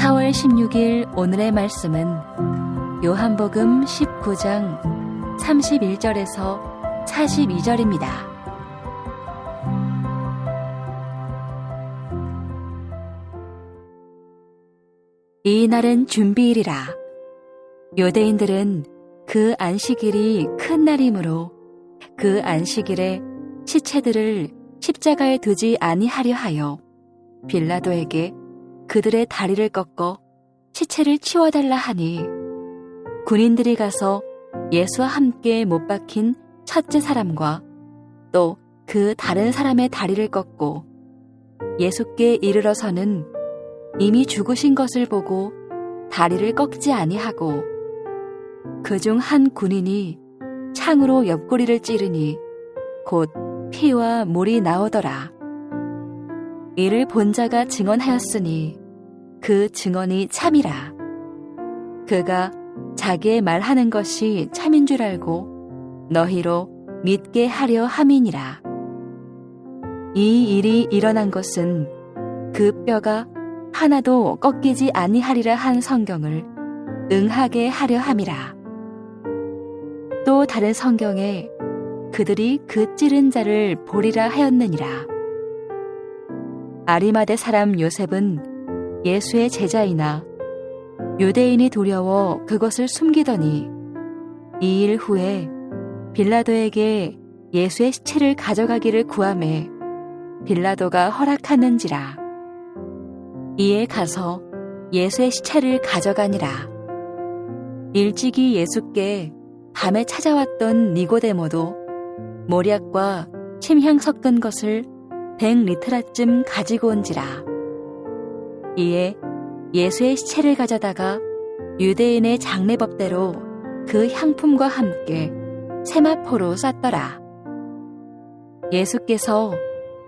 4월 16일 오늘의 말씀은 요한복음 19장 31절에서 42절입니다. 이 날은 준비일이라. 유대인들은 그 안식일이 큰 날이므로 그 안식일에 시체들을 십자가에 두지 아니하려 하여 빌라도에게 그들의 다리를 꺾어 시체를 치워달라 하니 군인들이 가서 예수와 함께 못 박힌 첫째 사람과 또 그 다른 사람의 다리를 꺾고 예수께 이르러서는 이미 죽으신 것을 보고 다리를 꺾지 아니하고 그중 한 군인이 창으로 옆구리를 찌르니 곧 피와 물이 나오더라. 이를 본 자가 증언하였으니 그 증언이 참이라. 그가 자기의 말하는 것이 참인 줄 알고 너희로 믿게 하려 함이니라. 이 일이 일어난 것은 그 뼈가 하나도 꺾이지 아니하리라 한 성경을 응하게 하려 함이라. 또 다른 성경에 그들이 그 찌른 자를 보리라 하였느니라. 아리마대 사람 요셉은 예수의 제자이나 유대인이 두려워 그것을 숨기더니 2일 후에 빌라도에게 예수의 시체를 가져가기를 구하매 빌라도가 허락하는지라. 이에 가서 예수의 시체를 가져가니라. 일찍이 예수께 밤에 찾아왔던 니고데모도 모략과 침향 섞은 것을 100리트라쯤 가지고 온지라. 이에 예수의 시체를 가져다가 유대인의 장례법대로 그 향품과 함께 세마포로 쌌더라. 예수께서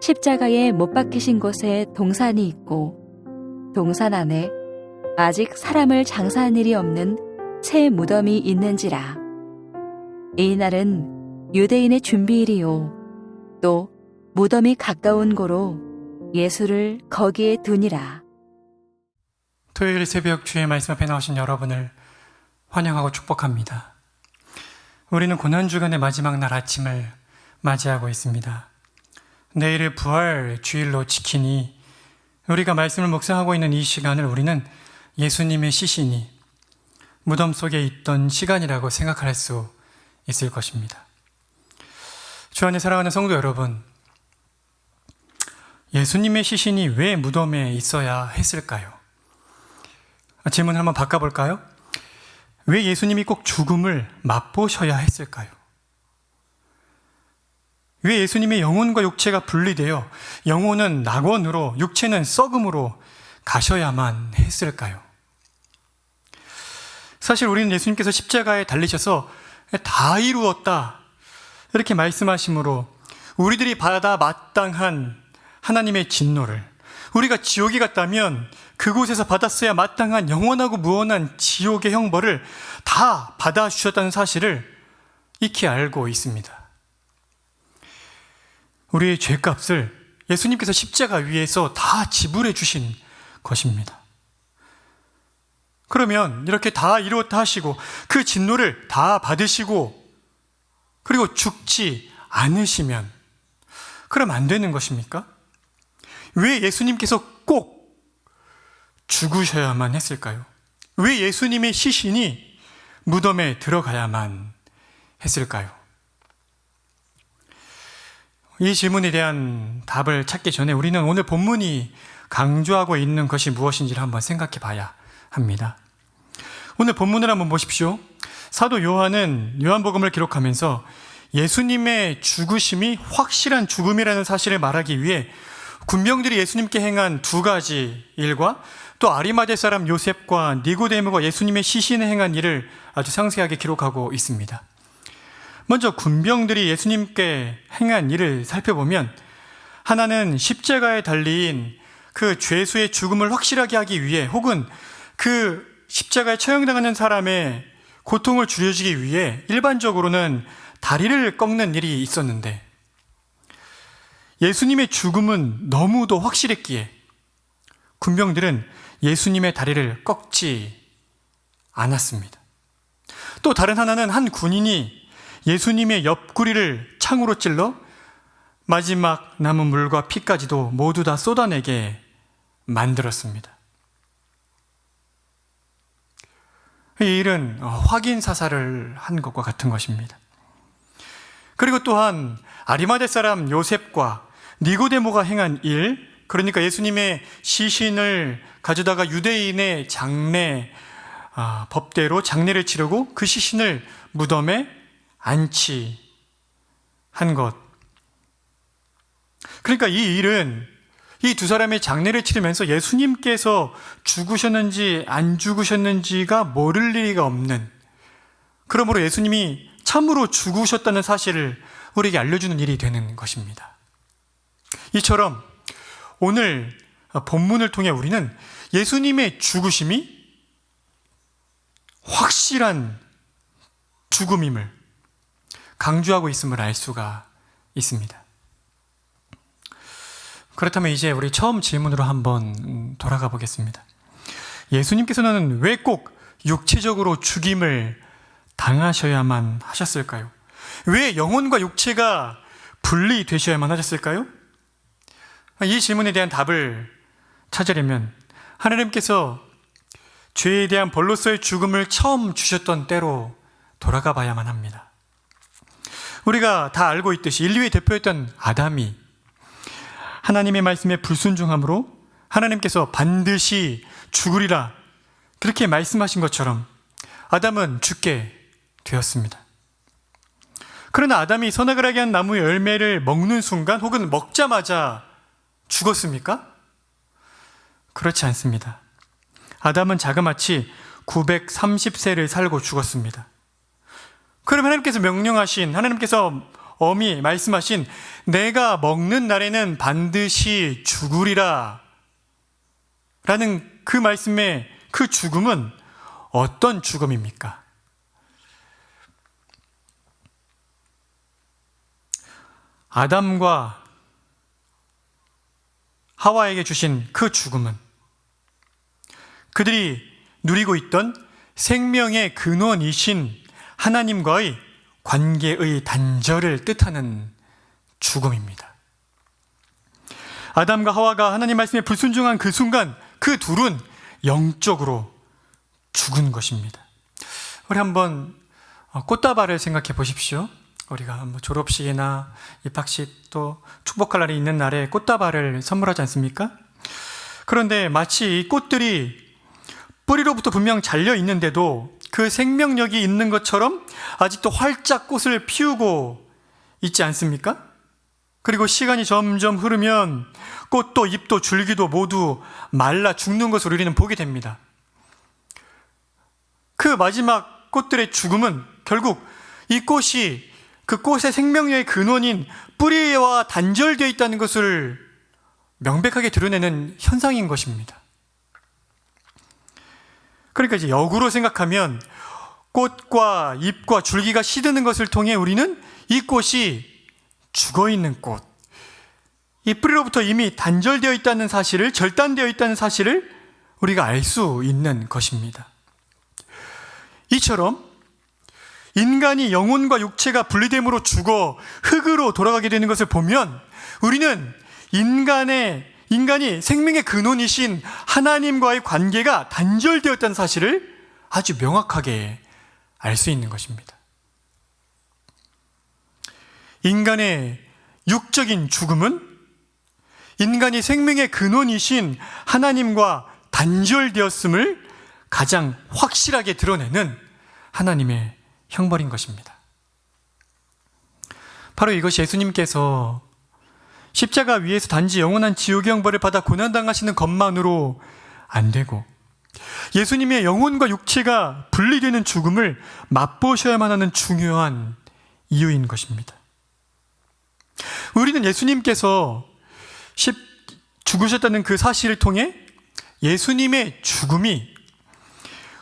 십자가에 못 박히신 곳에 동산이 있고 동산 안에 아직 사람을 장사한 일이 없는 새 무덤이 있는지라. 이 날은 유대인의 준비일이요 또 무덤이 가까운 고로 예수를 거기에 두니라. 토요일 새벽 주의 말씀 앞에 나오신 여러분을 환영하고 축복합니다. 우리는 고난주간의 마지막 날 아침을 맞이하고 있습니다. 내일을 부활 주일로 지키니 우리가 말씀을 묵상하고 있는 이 시간을 우리는 예수님의 시신이 무덤 속에 있던 시간이라고 생각할 수 있을 것입니다. 주 안에 사랑하는 성도 여러분, 예수님의 시신이 왜 무덤에 있어야 했을까요? 질문을 한번 바꿔볼까요? 왜 예수님이 꼭 죽음을 맛보셔야 했을까요? 왜 예수님의 영혼과 육체가 분리되어 영혼은 낙원으로 육체는 썩음으로 가셔야만 했을까요? 사실 우리는 예수님께서 십자가에 달리셔서 다 이루었다 이렇게 말씀하심으로 우리들이 받아 마땅한 하나님의 진노를, 우리가 지옥에 갔다면 그곳에서 받았어야 마땅한 영원하고 무한한 지옥의 형벌을 다 받아주셨다는 사실을 익히 알고 있습니다. 우리의 죄값을 예수님께서 십자가 위에서 다 지불해 주신 것입니다. 그러면 이렇게 다 이루었다 하시고 그 진노를 다 받으시고 그리고 죽지 않으시면 그럼 안 되는 것입니까? 왜 예수님께서 꼭 죽으셔야만 했을까요? 왜 예수님의 시신이 무덤에 들어가야만 했을까요? 이 질문에 대한 답을 찾기 전에 우리는 오늘 본문이 강조하고 있는 것이 무엇인지를 한번 생각해 봐야 합니다. 오늘 본문을 한번 보십시오. 사도 요한은 요한복음을 기록하면서 예수님의 죽으심이 확실한 죽음이라는 사실을 말하기 위해 군병들이 예수님께 행한 두 가지 일과 또 아리마대 사람 요셉과 니고데모가 예수님의 시신에 행한 일을 아주 상세하게 기록하고 있습니다. 먼저 군병들이 예수님께 행한 일을 살펴보면 하나는 십자가에 달린 그 죄수의 죽음을 확실하게 하기 위해 혹은 그 십자가에 처형당하는 사람의 고통을 줄여주기 위해 일반적으로는 다리를 꺾는 일이 있었는데 예수님의 죽음은 너무도 확실했기에 군병들은 예수님의 다리를 꺾지 않았습니다. 또 다른 하나는 한 군인이 예수님의 옆구리를 창으로 찔러 마지막 남은 물과 피까지도 모두 다 쏟아내게 만들었습니다. 이 일은 확인 사살을 한 것과 같은 것입니다. 그리고 또한 아리마대 사람 요셉과 니고데모가 행한 일, 그러니까 예수님의 시신을 가져다가 유대인의 장례 법대로 장례를 치르고 그 시신을 무덤에 안치한 것. 그러니까 이 일은 이 두 사람의 장례를 치르면서 예수님께서 죽으셨는지 안 죽으셨는지가 모를 리가 없는, 그러므로 예수님이 참으로 죽으셨다는 사실을 우리에게 알려주는 일이 되는 것입니다. 이처럼 오늘 본문을 통해 우리는 예수님의 죽으심이 확실한 죽음임을 강조하고 있음을 알 수가 있습니다. 그렇다면 이제 우리 처음 질문으로 한번 돌아가 보겠습니다. 예수님께서는 왜 꼭 육체적으로 죽임을 당하셔야만 하셨을까요? 왜 영혼과 육체가 분리되셔야만 하셨을까요? 이 질문에 대한 답을 찾으려면 하나님께서 죄에 대한 벌로서의 죽음을 처음 주셨던 때로 돌아가 봐야만 합니다. 우리가 다 알고 있듯이 인류의 대표였던 아담이 하나님의 말씀에 불순종함으로 하나님께서 반드시 죽으리라 그렇게 말씀하신 것처럼 아담은 죽게 되었습니다. 그러나 아담이 선악을 하게 한 나무의 열매를 먹는 순간 혹은 먹자마자 죽었습니까? 그렇지 않습니다. 아담은 자그마치 930세를 살고 죽었습니다. 그럼 하나님께서 명령하신, 하나님께서 엄히 말씀하신 내가 먹는 날에는 반드시 죽으리라 라는 그 말씀의 그 죽음은 어떤 죽음입니까? 아담과 하와에게 주신 그 죽음은 그들이 누리고 있던 생명의 근원이신 하나님과의 관계의 단절을 뜻하는 죽음입니다. 아담과 하와가 하나님 말씀에 불순종한 그 순간 그 둘은 영적으로 죽은 것입니다. 우리 한번 꽃다발을 생각해 보십시오. 우리가 졸업식이나 입학식 또 축복할 날이 있는 날에 꽃다발을 선물하지 않습니까? 그런데 마치 이 꽃들이 뿌리로부터 분명 잘려 있는데도 그 생명력이 있는 것처럼 아직도 활짝 꽃을 피우고 있지 않습니까? 그리고 시간이 점점 흐르면 꽃도 잎도 줄기도 모두 말라 죽는 것을 우리는 보게 됩니다. 그 마지막 꽃들의 죽음은 결국 이 꽃이 그 꽃의 생명력의 근원인 뿌리와 단절되어 있다는 것을 명백하게 드러내는 현상인 것입니다. 그러니까 이제 역으로 생각하면 꽃과 잎과 줄기가 시드는 것을 통해 우리는 이 꽃이 죽어있는 꽃, 이 뿌리로부터 이미 단절되어 있다는 사실을, 절단되어 있다는 사실을 우리가 알 수 있는 것입니다. 이처럼 인간이 영혼과 육체가 분리됨으로 죽어 흙으로 돌아가게 되는 것을 보면 우리는 인간이 생명의 근원이신 하나님과의 관계가 단절되었다는 사실을 아주 명확하게 알 수 있는 것입니다. 인간의 육적인 죽음은 인간이 생명의 근원이신 하나님과 단절되었음을 가장 확실하게 드러내는 하나님의 형벌인 것입니다. 바로 이것이 예수님께서 십자가 위에서 단지 영원한 지옥의 형벌을 받아 고난당하시는 것만으로 안 되고 예수님의 영혼과 육체가 분리되는 죽음을 맛보셔야만 하는 중요한 이유인 것입니다. 우리는 예수님께서 죽으셨다는 그 사실을 통해 예수님의 죽음이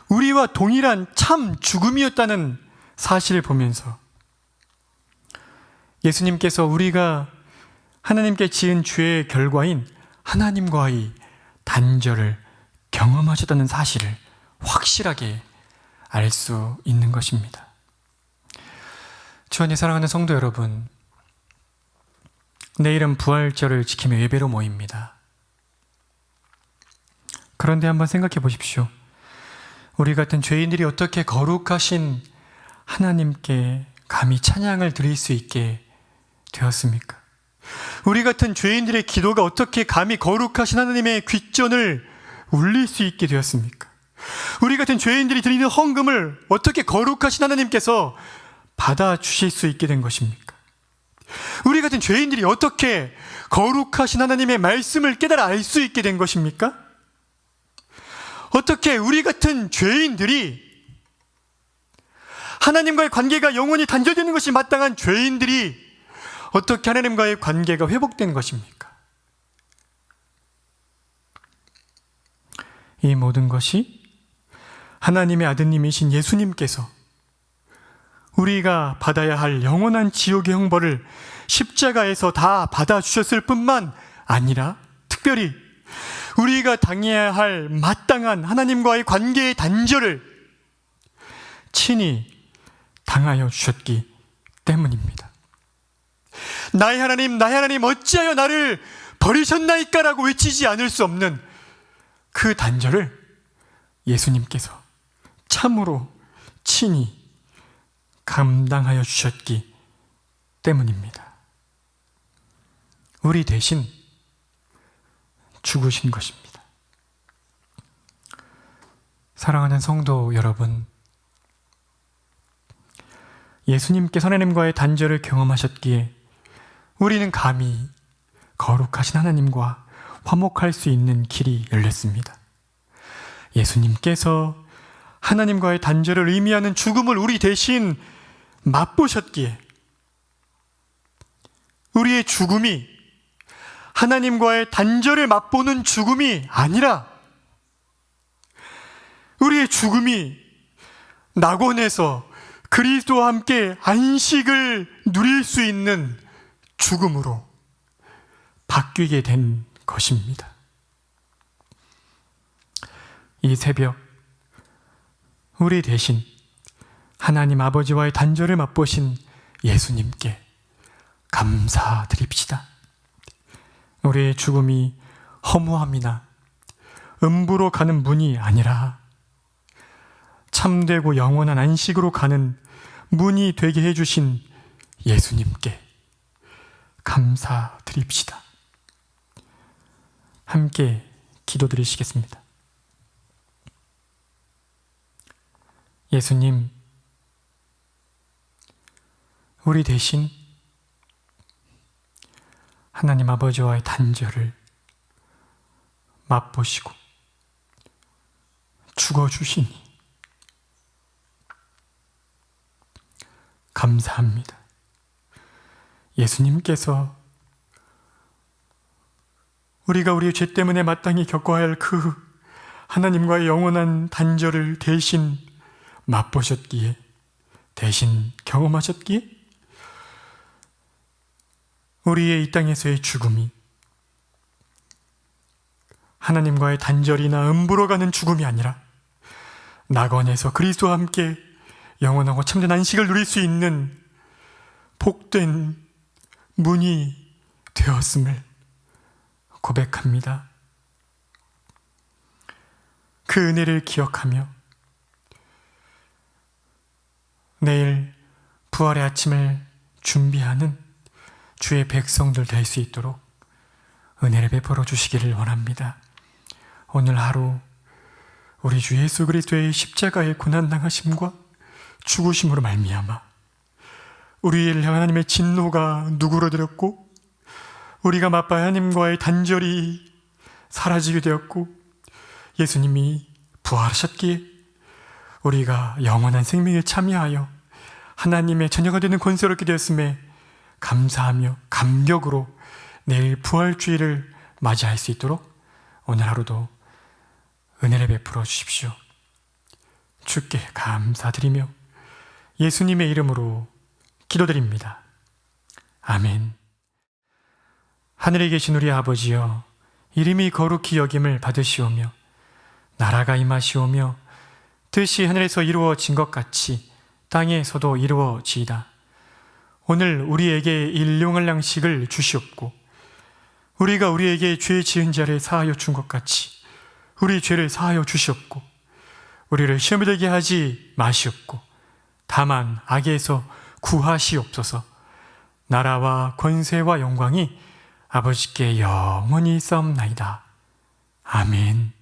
우리와 동일한 참 죽음이었다는 사실을 보면서 예수님께서 우리가 하나님께 지은 죄의 결과인 하나님과의 단절을 경험하셨다는 사실을 확실하게 알 수 있는 것입니다. 주 안에 사랑하는 성도 여러분, 내일은 부활절을 지키며 예배로 모입니다. 그런데 한번 생각해 보십시오. 우리 같은 죄인들이 어떻게 거룩하신 하나님께 감히 찬양을 드릴 수 있게 되었습니까? 우리 같은 죄인들의 기도가 어떻게 감히 거룩하신 하나님의 귓전을 울릴 수 있게 되었습니까? 우리 같은 죄인들이 드리는 헌금을 어떻게 거룩하신 하나님께서 받아주실 수 있게 된 것입니까? 우리 같은 죄인들이 어떻게 거룩하신 하나님의 말씀을 깨달아 알 수 있게 된 것입니까? 어떻게 우리 같은 죄인들이, 하나님과의 관계가 영원히 단절되는 것이 마땅한 죄인들이 어떻게 하나님과의 관계가 회복된 것입니까? 이 모든 것이 하나님의 아드님이신 예수님께서 우리가 받아야 할 영원한 지옥의 형벌을 십자가에서 다 받아주셨을 뿐만 아니라 특별히 우리가 당해야 할 마땅한 하나님과의 관계의 단절을 친히 당하여 주셨기 때문입니다. 나의 하나님 어찌하여 나를 버리셨나이까 라고 외치지 않을 수 없는 그 단절을 예수님께서 참으로 친히 감당하여 주셨기 때문입니다. 우리 대신 죽으신 것입니다. 사랑하는 성도 여러분, 예수님께서 하나님과의 단절을 경험하셨기에 우리는 감히 거룩하신 하나님과 화목할 수 있는 길이 열렸습니다. 예수님께서 하나님과의 단절을 의미하는 죽음을 우리 대신 맛보셨기에 우리의 죽음이 하나님과의 단절을 맛보는 죽음이 아니라 우리의 죽음이 낙원에서 그리스도와 함께 안식을 누릴 수 있는 죽음으로 바뀌게 된 것입니다. 이 새벽 우리 대신 하나님 아버지와의 단절을 맛보신 예수님께 감사드립시다. 우리의 죽음이 허무함이나 음부로 가는 문이 아니라 참되고 영원한 안식으로 가는 문이 되게 해주신 예수님께 감사드립시다. 함께 기도드리시겠습니다. 예수님, 우리 대신 하나님 아버지와의 단절을 맛보시고 죽어주시니 감사합니다. 예수님께서 우리가 우리의 죄 때문에 마땅히 겪어야 할 그 하나님과의 영원한 단절을 대신 맛보셨기에, 대신 경험하셨기에 우리의 이 땅에서의 죽음이 하나님과의 단절이나 음부로 가는 죽음이 아니라 낙원에서 그리스도와 함께 영원하고 참된 안식을 누릴 수 있는 복된 문이 되었음을 고백합니다. 그 은혜를 기억하며 내일 부활의 아침을 준비하는 주의 백성들 될 수 있도록 은혜를 베풀어 주시기를 원합니다. 오늘 하루 우리 주 예수 그리스도의 십자가의 고난당하심과 죽으심으로 말미암아 우리를 향한 하나님의 진노가 누그러들었고 우리가 맛봐야 하나님과의 단절이 사라지게 되었고 예수님이 부활하셨기에 우리가 영원한 생명에 참여하여 하나님의 자녀가 되는 권세를 얻게 되었음에 감사하며 감격으로 내일 부활주의를 맞이할 수 있도록 오늘 하루도 은혜를 베풀어 주십시오. 주께 감사드리며 예수님의 이름으로 기도드립니다. 아멘. 하늘에 계신 우리 아버지여, 이름이 거룩히 여김을 받으시오며 나라가 임하시오며 뜻이 하늘에서 이루어진 것 같이 땅에서도 이루어지이다. 오늘 우리에게 일용할 양식을 주시옵고 우리가 우리에게 죄 지은 자를 사하여 준 것 같이 우리 죄를 사하여 주시옵고 우리를 시험에 들게 하지 마시옵고 다만 악에서 구하시옵소서. 나라와 권세와 영광이 아버지께 영원히 있사옵나이다. 아멘.